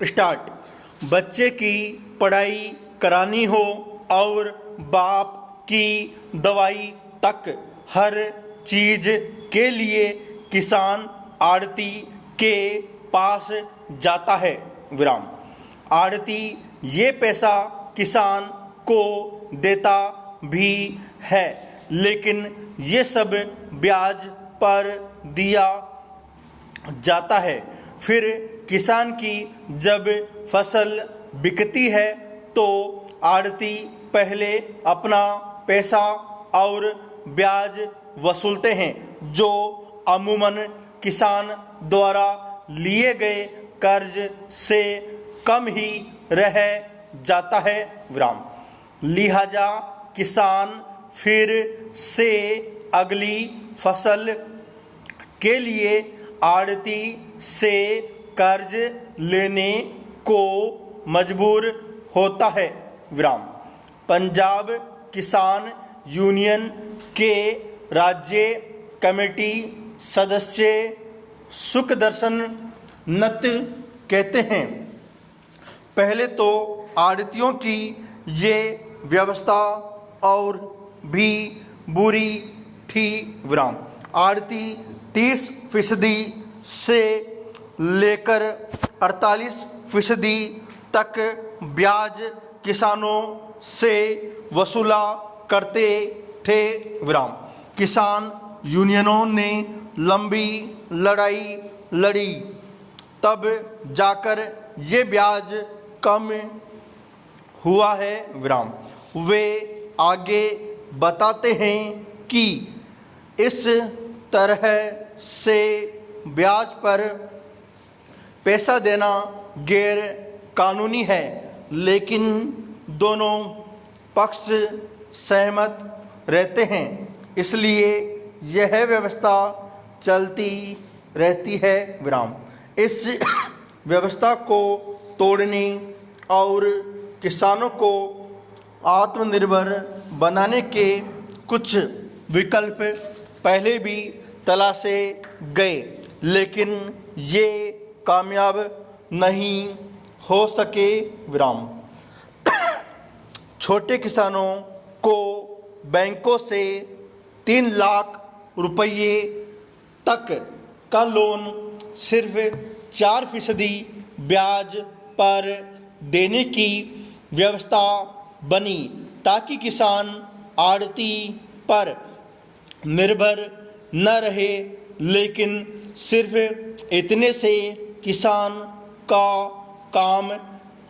Start. बच्चे की पढ़ाई करानी हो और बाप की दवाई तक हर चीज़ के लिए किसान आड़ती के पास जाता है। विराम। आड़ती ये पैसा किसान को देता भी है, लेकिन ये सब ब्याज पर दिया जाता है। फिर किसान की जब फसल बिकती है तो आड़ती पहले अपना पैसा और ब्याज वसूलते हैं, जो अमूमन किसान द्वारा लिए गए कर्ज से कम ही रह जाता है। विराम। लिहाजा किसान फिर से अगली फसल के लिए आड़ती से कर्ज लेने को मजबूर होता है। विराम। पंजाब किसान यूनियन के राज्य कमेटी सदस्य सुखदर्शन नत कहते हैं, पहले तो आड़तियों की ये व्यवस्था और भी बुरी थी। विराम। आड़ती 30% से लेकर 48% तक ब्याज किसानों से वसूला करते थे। विराम। किसान यूनियनों ने लंबी लड़ाई लड़ी, तब जाकर ये ब्याज कम हुआ है। विराम। वे आगे बताते हैं कि इस तरह से ब्याज पर पैसा देना गैर कानूनी है, लेकिन दोनों पक्ष सहमत रहते हैं, इसलिए यह व्यवस्था चलती रहती है। विराम। इस व्यवस्था को तोड़ने और किसानों को आत्मनिर्भर बनाने के कुछ विकल्प पहले भी तलाशे गए, लेकिन ये कामयाब नहीं हो सके। विराम। छोटे किसानों को बैंकों से 3 लाख रुपये तक का लोन सिर्फ 4% ब्याज पर देने की व्यवस्था बनी, ताकि किसान आड़ती पर निर्भर न रहे। लेकिन सिर्फ इतने से किसान का काम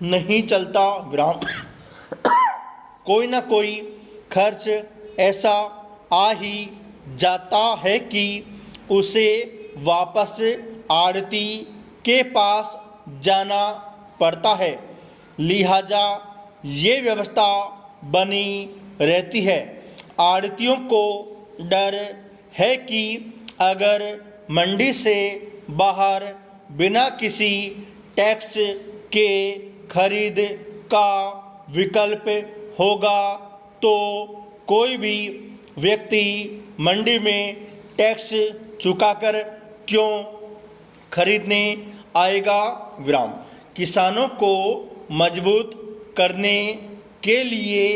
नहीं चलता। विराम। कोई ना कोई खर्च ऐसा आ ही जाता है कि उसे वापस आड़ती के पास जाना पड़ता है। लिहाजा ये व्यवस्था बनी रहती है। आड़तियों को डर है कि अगर मंडी से बाहर बिना किसी टैक्स के खरीद का विकल्प होगा तो कोई भी व्यक्ति मंडी में टैक्स चुकाकर क्यों खरीदने आएगा। विराम। किसानों को मजबूत करने के लिए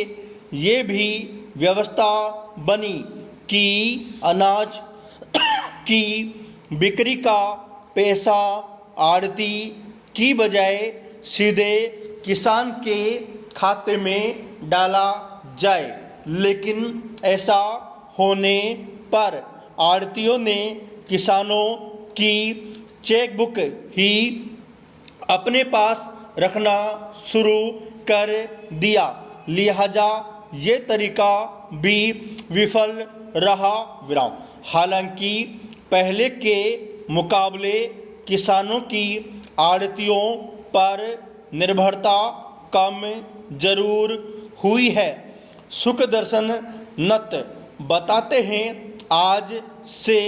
ये भी व्यवस्था बनी कि अनाज की बिक्री का पैसा आड़ती की बजाय सीधे किसान के खाते में डाला जाए, लेकिन ऐसा होने पर आड़तियों ने किसानों की चेकबुक ही अपने पास रखना शुरू कर दिया। लिहाजा ये तरीका भी विफल रहा। विराम। हालांकि पहले के मुकाबले किसानों की आड़तियों पर निर्भरता कम जरूर हुई है। सुखदर्शन नत बताते हैं, आज से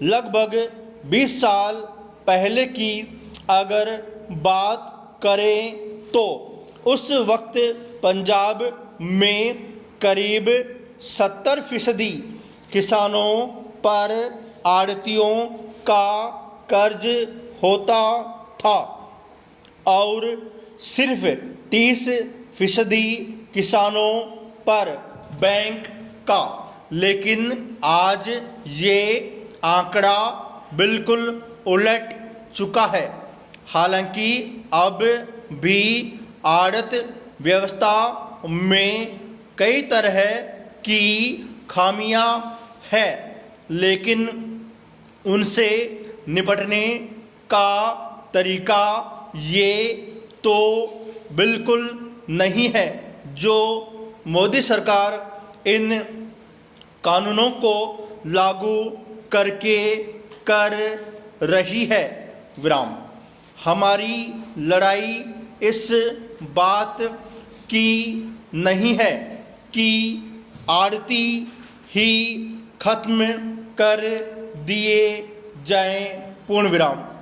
लगभग 20 साल पहले की अगर बात करें तो उस वक्त पंजाब में करीब 70% किसानों पर आड़तियों का कर्ज होता था। और सिर्फ 30% किसानों पर बैंक का। लेकिन आज ये आंकड़ा बिल्कुल उलट चुका है। हालांकि अब भी आड़त व्यवस्था में कई तरह की खामियां हैं, लेकिन उनसे निपटने का तरीका ये तो बिल्कुल नहीं है जो मोदी सरकार इन कानूनों को लागू करके कर रही है। विराम। हमारी लड़ाई इस बात की नहीं है कि आड़ती ही खत्म कर दिए जाएं। पूर्ण विराम।